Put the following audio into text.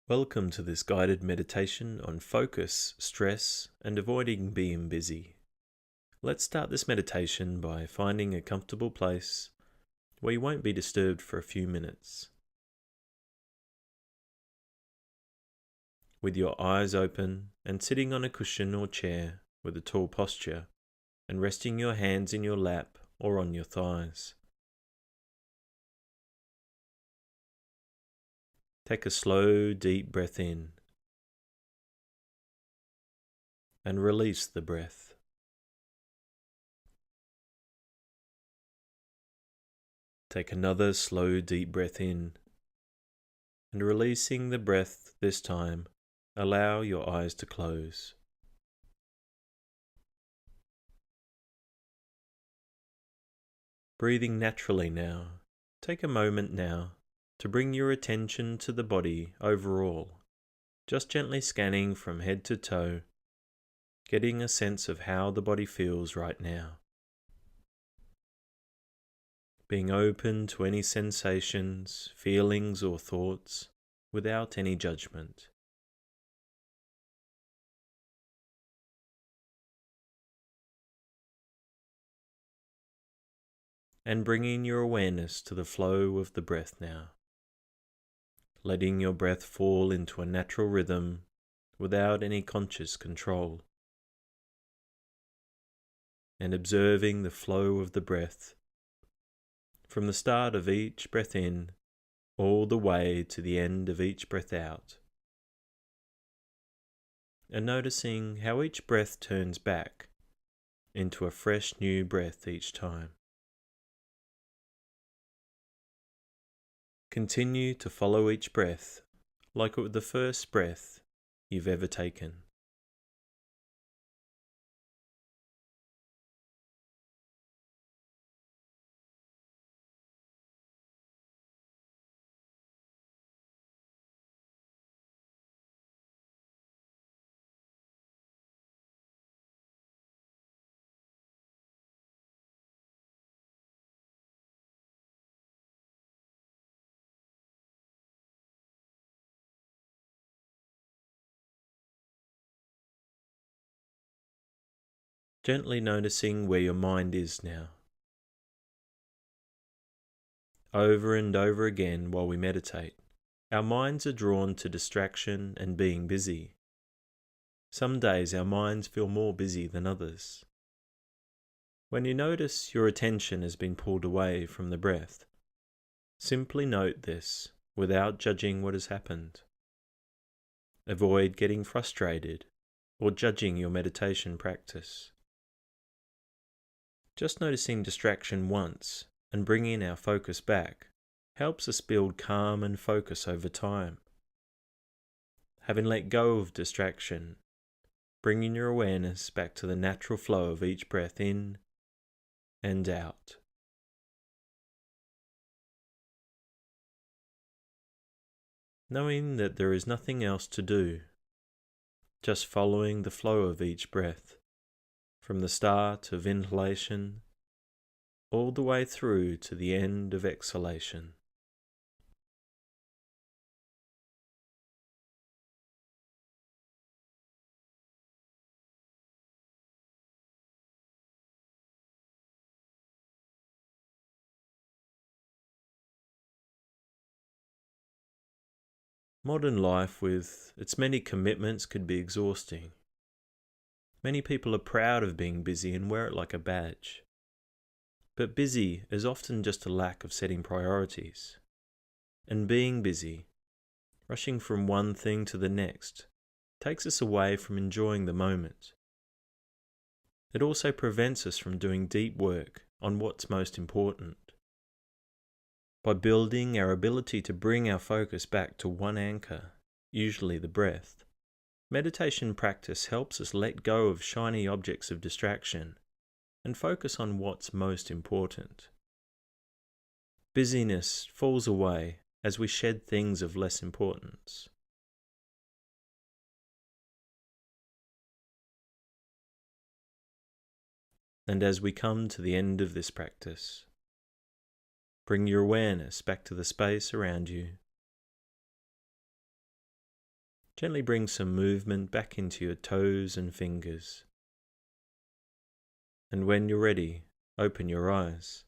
Welcome to this guided meditation on focus, stress, and avoiding being busy. Let's start this meditation by finding a comfortable place where you won't be disturbed for a few minutes. With your eyes open and sitting on a cushion or chair with a tall posture and resting your hands in your lap or on your thighs. Take a slow, deep breath in and release the breath. Take another slow, deep breath in and releasing the breath this time, allow your eyes to close. Breathing naturally now, take a moment now to bring your attention to the body overall, just gently scanning from head to toe, getting a sense of how the body feels right now. Being open to any sensations, feelings or thoughts without any judgment. And bringing your awareness to the flow of the breath now. Letting your breath fall into a natural rhythm without any conscious control. And observing the flow of the breath from the start of each breath in all the way to the end of each breath out. And noticing how each breath turns back into a fresh new breath each time. Continue to follow each breath like it was the first breath you've ever taken. Gently noticing where your mind is now. Over and over again while we meditate, our minds are drawn to distraction and being busy. Some days our minds feel more busy than others. When you notice your attention has been pulled away from the breath, simply note this without judging what has happened. Avoid getting frustrated or judging your meditation practice. Just noticing distraction once and bringing our focus back helps us build calm and focus over time. Having let go of distraction, bringing your awareness back to the natural flow of each breath in and out. Knowing that there is nothing else to do, just following the flow of each breath, from the start of inhalation all the way through to the end of exhalation. Modern life with its many commitments could be exhausting. Many people are proud of being busy and wear it like a badge. But busy is often just a lack of setting priorities. And being busy, rushing from one thing to the next, takes us away from enjoying the moment. It also prevents us from doing deep work on what's most important. By building our ability to bring our focus back to one anchor, usually the breath, meditation practice helps us let go of shiny objects of distraction and focus on what's most important. Busyness falls away as we shed things of less importance. And as we come to the end of this practice, bring your awareness back to the space around you. Gently bring some movement back into your toes and fingers. And when you're ready, open your eyes.